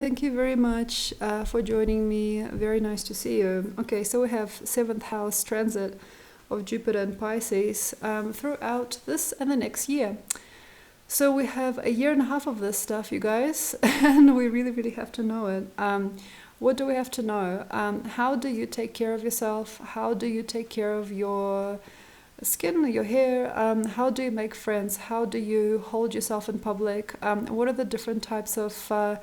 Thank you very much for joining me. Very nice to see you. Okay, so we have 7th house transit of Jupiter and Pisces throughout this and the next year. So we have a year and a half of this stuff, you guys, and we really, really have to know it. What do we have to know? How do you take care of yourself? How do you take care of your skin, your hair? How do you make friends? How do you hold yourself in public? What are the different types of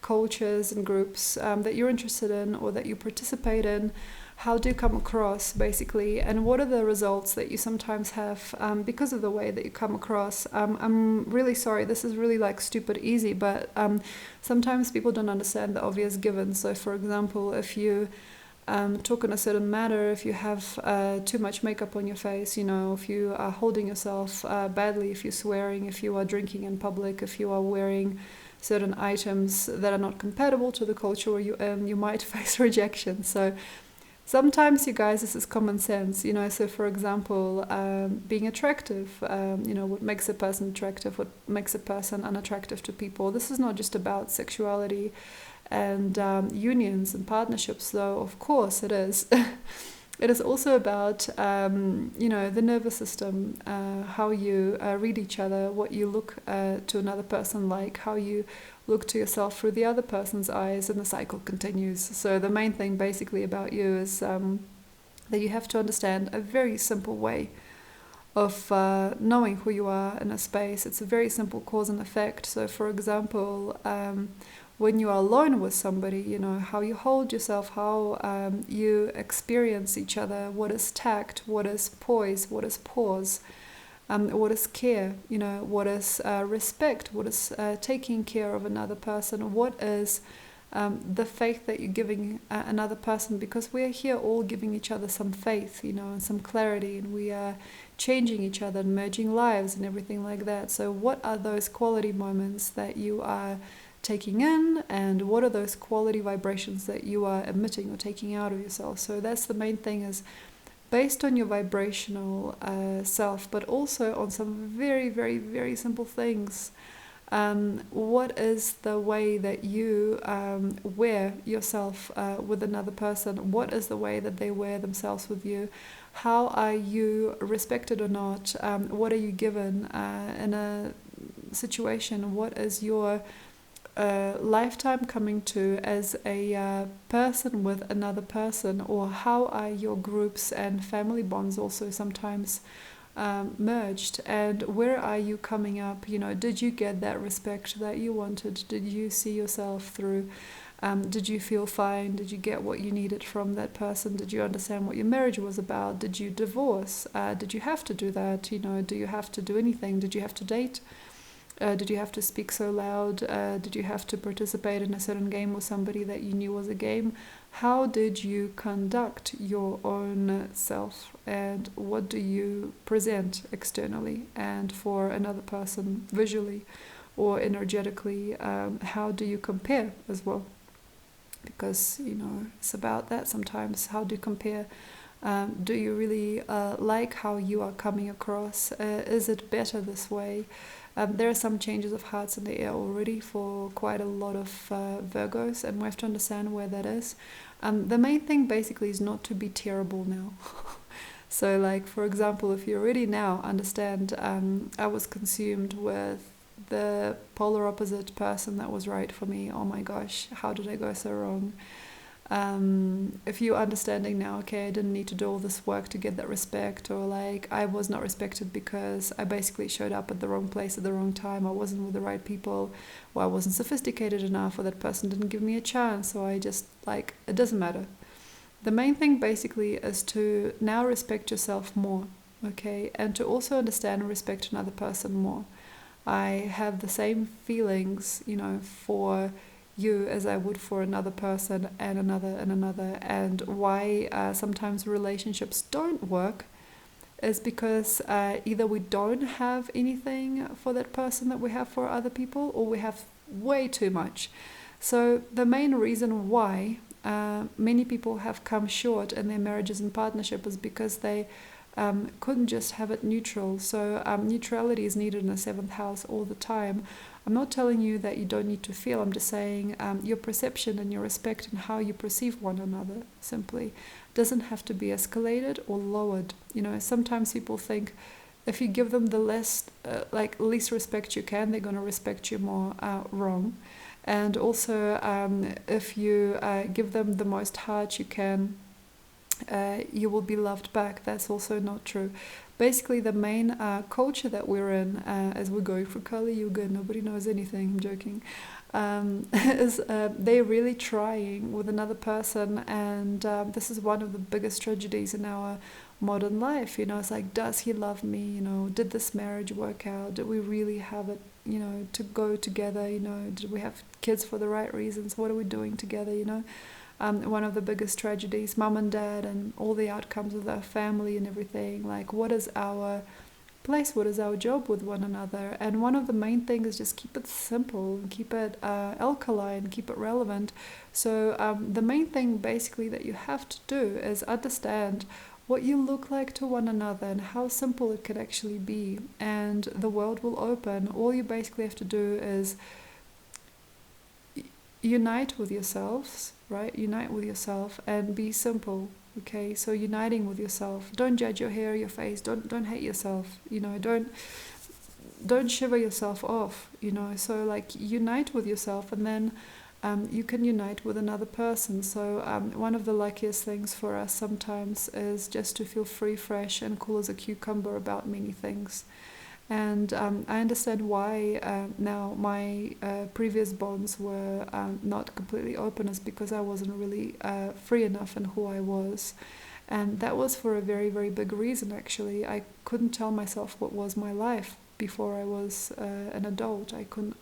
cultures and groups that you're interested in or that you participate in? How do you come across, basically, and what are the results that you sometimes have because of the way that you come across? I'm really sorry, this is really like stupid easy, but sometimes people don't understand the obvious given. So for example, if you talk in a certain matter, if you have too much makeup on your face, if you are holding yourself badly, if you're swearing, if you are drinking in public, if you are wearing certain items that are not compatible to the culture where you you might face rejection. So sometimes, you guys, this is common sense, so for example, being attractive, what makes a person attractive, what makes a person unattractive to people. This is not just about sexuality and unions and partnerships, though of course it is. It is also about, the nervous system, how you read each other, what you look to another person like, how you look to yourself through the other person's eyes, and the cycle continues. So the main thing basically about you is that you have to understand a very simple way of knowing who you are in a space. It's a very simple cause and effect. So for example, when you are alone with somebody, how you hold yourself, how you experience each other, what is tact, what is poise, what is pause, what is care, what is respect, what is taking care of another person, what is the faith that you're giving another person, because we are here all giving each other some faith, and some clarity, and we are changing each other and merging lives and everything like that. So what are those quality moments that you are taking in, and what are those quality vibrations that you are emitting or taking out of yourself? So that's the main thing, is based on your vibrational self, but also on some very, very, very simple things. What is the way that you wear yourself with another person? What is the way that they wear themselves with you? How are you respected or not? What are you given in a situation? What is your lifetime coming to as a person with another person? Or how are your groups and family bonds also sometimes merged? And where are you coming up? Did you get that respect that you wanted? Did you see yourself through? Did you feel fine? Did you get what you needed from that person? Did you understand what your marriage was about? Did you divorce? Did you have to do that? Do you have to do anything? Did you have to date? Did you have to speak so loud? Did you have to participate in a certain game with somebody that you knew was a game? How did you conduct your own self? And what do you present externally and for another person visually or energetically? How do you compare as well? Because, it's about that sometimes. How do you compare? Do you really like how you are coming across? Is it better this way? There are some changes of hearts in the air already for quite a lot of Virgos, and we have to understand where that is. The main thing basically is not to be terrible now. So like, for example, if you already now understand I was consumed with the polar opposite person that was right for me, oh my gosh, how did I go so wrong? If you're understanding now, okay, I didn't need to do all this work to get that respect, or like I was not respected because I basically showed up at the wrong place at the wrong time, I wasn't with the right people, or I wasn't sophisticated enough, or that person didn't give me a chance, or I just, like, it doesn't matter. The main thing basically is to now respect yourself more, okay, and to also understand and respect another person more. I have the same feelings, for you as I would for another person, and another and another. And why sometimes relationships don't work is because either we don't have anything for that person that we have for other people, or we have way too much. So the main reason why many people have come short in their marriages and partnership is because they couldn't just have it neutral. So neutrality is needed in the 7th house all the time. I'm not telling you that you don't need to feel. I'm just saying your perception and your respect and how you perceive one another simply doesn't have to be escalated or lowered. Sometimes people think if you give them the least respect you can, they're going to respect you more. Wrong. And also, if you give them the most heart you can, you will be loved back. That's also not true. Basically, the main culture that we're in, as we're going through Kali Yuga, nobody knows anything, I'm joking, is they're really trying with another person, and this is one of the biggest tragedies in our modern life. It's like, does he love me? Did this marriage work out? Did we really have it, to go together? Did we have kids for the right reasons? What are we doing together? One of the biggest tragedies, mom and dad and all the outcomes of their family and everything. Like, what is our place? What is our job with one another? And one of the main things is just keep it simple, keep it alkaline, keep it relevant. So the main thing basically that you have to do is understand what you look like to one another and how simple it can actually be. And the world will open. All you basically have to do is unite with yourselves, right? Unite with yourself and be simple. Okay, so uniting with yourself. Don't judge your hair, your face. Don't hate yourself. Don't shiver yourself off. So like unite with yourself, and then you can unite with another person. So one of the luckiest things for us sometimes is just to feel free, fresh, and cool as a cucumber about many things. And I understand why now my previous bonds were not completely open, is because I wasn't really free enough in who I was. And that was for a very, very big reason, actually. I couldn't tell myself what was my life before I was an adult. I couldn't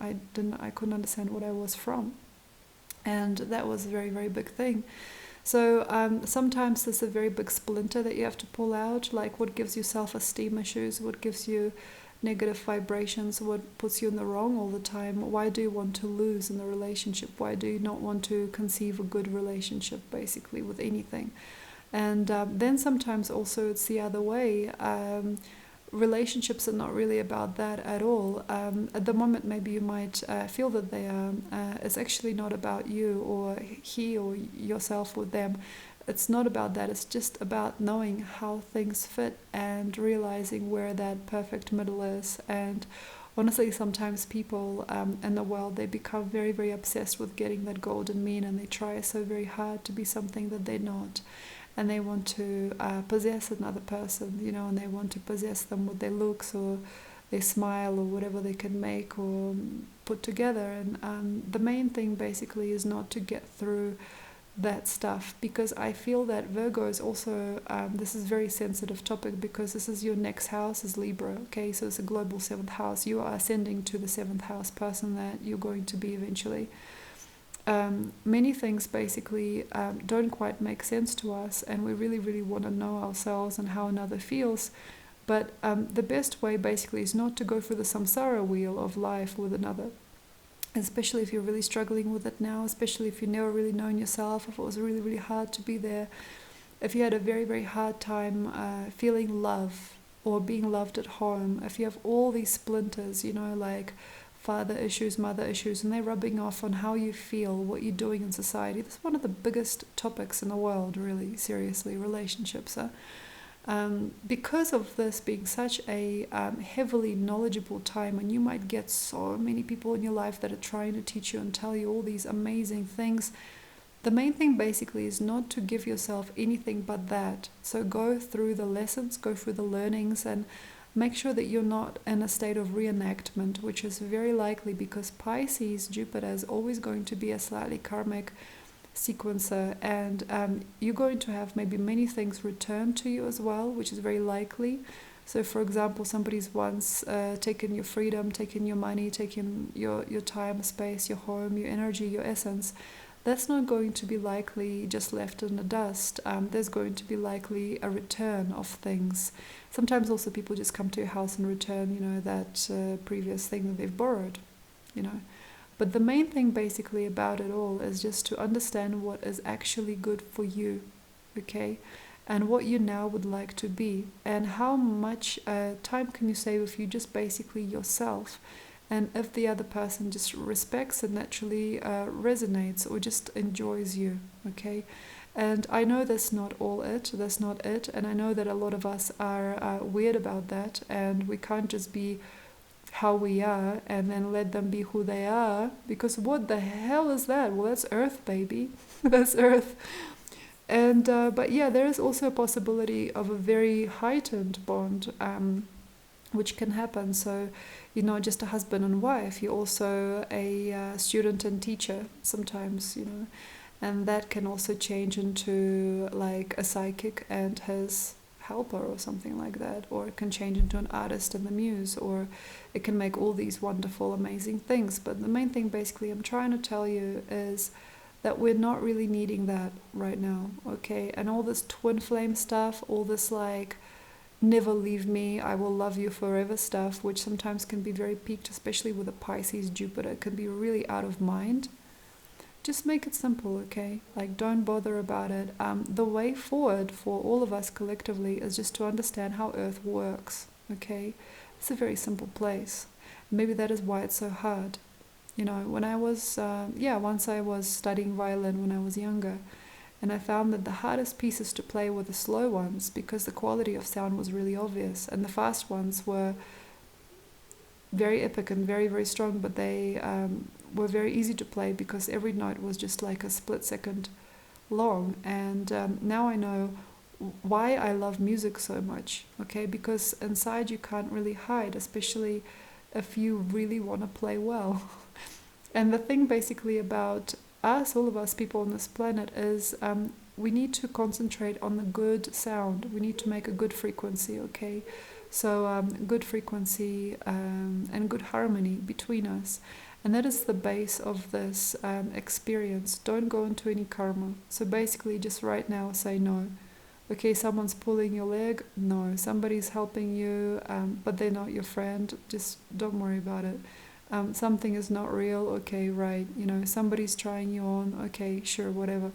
understand what I was from. And that was a very, very big thing. So sometimes there's a very big splinter that you have to pull out, like what gives you self-esteem issues, what gives you negative vibrations, what puts you in the wrong all the time. Why do you want to lose in the relationship? Why do you not want to conceive a good relationship, basically, with anything? And then sometimes also it's the other way. Relationships are not really about that at all. At the moment, maybe you might feel that they are. It's actually not about you or he or yourself with them. It's not about that. It's just about knowing how things fit and realizing where that perfect middle is. And honestly, sometimes people in the world, they become very, very obsessed with getting that golden mean, and they try so very hard to be something that they're not. And they want to possess another person, and they want to possess them with their looks or their smile or whatever they can make or put together. And the main thing basically is not to get through that stuff, because I feel that Virgo is also, this is a very sensitive topic, because this is your next house is Libra, okay? So it's a global 7th house. You are ascending to the 7th house person that you're going to be eventually. Many things basically don't quite make sense to us, and we really, really want to know ourselves and how another feels. But the best way basically is not to go through the samsara wheel of life with another, especially if you're really struggling with it now, especially if you've never really known yourself, if it was really, really hard to be there, if you had a very, very hard time feeling love or being loved at home, if you have all these splinters, like father issues, mother issues, and they're rubbing off on how you feel, what you're doing in society. This is one of the biggest topics in the world, really, seriously, relationships. Because of this being such a heavily knowledgeable time, and you might get so many people in your life that are trying to teach you and tell you all these amazing things, the main thing basically is not to give yourself anything but that. So go through the lessons, go through the learnings, and make sure that you're not in a state of reenactment, which is very likely, because Pisces, Jupiter, is always going to be a slightly karmic sequencer, and you're going to have maybe many things returned to you as well, which is very likely. So for example, somebody's once taken your freedom, taken your money, taken your time, space, your home, your energy, your essence. That's not going to be likely just left in the dust. There's going to be likely a return of things. Sometimes also people just come to your house and return, that previous thing that they've borrowed, But the main thing basically about it all is just to understand what is actually good for you, okay? And what you now would like to be. And how much time can you save if you just basically yourself And if the other person just respects and naturally resonates or just enjoys you, okay? And I know that's not it, and I know that a lot of us are weird about that, and we can't just be how we are and then let them be who they are, because what the hell is that? Well, that's Earth, baby. That's Earth. And but yeah, there is also a possibility of a very heightened bond, which can happen. So you're not just a husband and wife, you're also a student and teacher sometimes, and that can also change into like a psychic and his helper or something like that, or it can change into an artist and the muse, or it can make all these wonderful, amazing things. But the main thing basically I'm trying to tell you is that we're not really needing that right now, okay? And all this twin flame stuff, all this like never leave me, I will love you forever stuff, which sometimes can be very peaked, especially with a Pisces Jupiter, it can be really out of mind. Just make it simple, okay? Like, don't bother about it. The way forward for all of us collectively is just to understand how Earth works, okay? It's a very simple place. Maybe that is why it's so hard. When I was, once I was studying violin when I was younger, and I found that the hardest pieces to play were the slow ones, because the quality of sound was really obvious, and the fast ones were very epic and very, very strong, but they were very easy to play because every note was just like a split second long. And now I know why I love music so much, okay? Because inside you can't really hide, especially if you really want to play well. And the thing basically about us, all of us people on this planet, is we need to concentrate on the good sound. We need to make a good frequency, okay? So good frequency and good harmony between us. And that is the base of this experience. Don't go into any karma. So basically just right now say no. Okay, someone's pulling your leg? No. Somebody's helping you, but they're not your friend? Just don't worry about it. Something is not real? Okay, right. Somebody's trying you on? Okay, sure, whatever.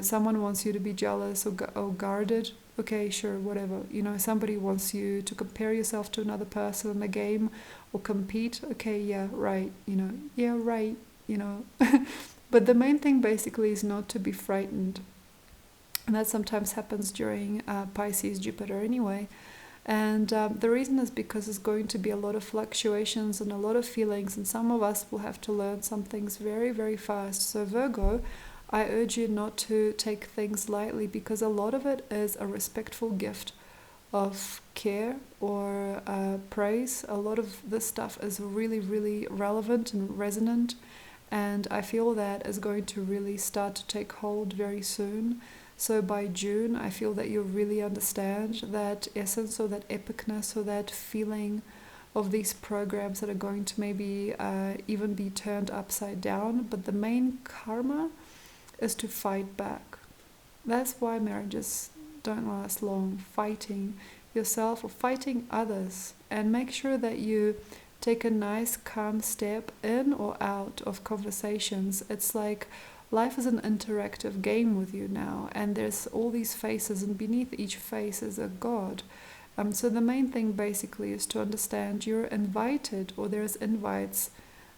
Someone wants you to be jealous or guarded? Okay, sure, whatever. Somebody wants you to compare yourself to another person in a game or compete? Okay, yeah, right. Yeah, right. But the main thing basically is not to be frightened. And that sometimes happens during Pisces Jupiter anyway. And the reason is because there's going to be a lot of fluctuations and a lot of feelings, and some of us will have to learn some things very, very fast. So Virgo, I urge you not to take things lightly, because a lot of it is a respectful gift of care or praise. A lot of this stuff is really, really relevant and resonant, and I feel that is going to really start to take hold very soon. So by June, I feel that you'll really understand that essence or that epicness or that feeling of these programs that are going to maybe even be turned upside down. But the main karma is to fight back. That's why marriages don't last long. Fighting yourself or fighting others, and make sure that you take a nice calm step in or out of conversations. It's like life is an interactive game with you now, and there's all these faces, and beneath each face is a god. So the main thing basically is to understand you're invited, or there's invites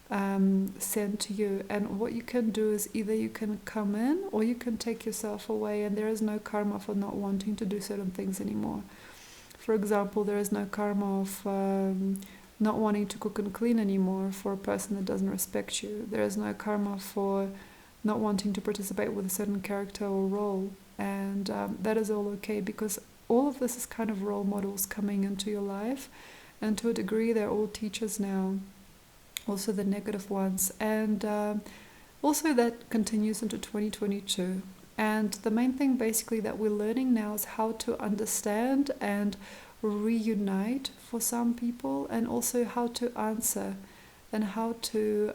sent to you, and what you can do is either you can come in or you can take yourself away, and there is no karma for not wanting to do certain things anymore. For example, there is no karma of not wanting to cook and clean anymore for a person that doesn't respect you. There is no karma for not wanting to participate with a certain character or role, and that is all okay, because all of this is kind of role models coming into your life, and to a degree they're all teachers now, also the negative ones, and also that continues into 2022. And the main thing basically that we're learning now is how to understand and reunite for some people, and also how to answer and how to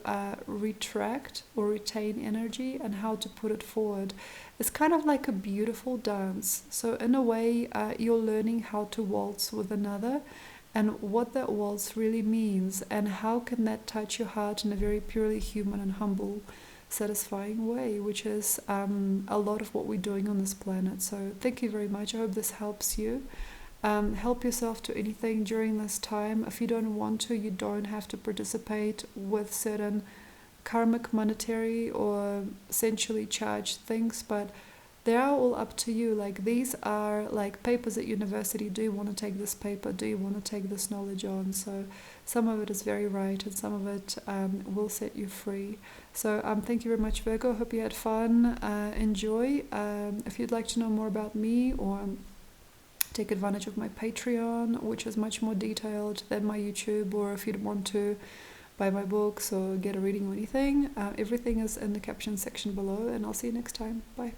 retract or retain energy, and how to put it forward. It's kind of like a beautiful dance. So in a way, you're learning how to waltz with another, and what that waltz really means, and how can that touch your heart in a very purely human and humble, satisfying way, which is a lot of what we're doing on this planet. So thank you very much. I hope this helps you. Help yourself to anything during this time. If you don't want to, you don't have to participate with certain karmic, monetary, or essentially charged things, but they are all up to you. Like, these are like papers at university. Do you want to take this paper? Do you want to take this knowledge on? So some of it is very right, and some of it will set you free. So thank you very much, Virgo. Hope you had fun. Enjoy. If you'd like to know more about me, or take advantage of my Patreon, which is much more detailed than my YouTube, or if you'd want to buy my books or get a reading or anything, everything is in the caption section below, and I'll see you next time. Bye.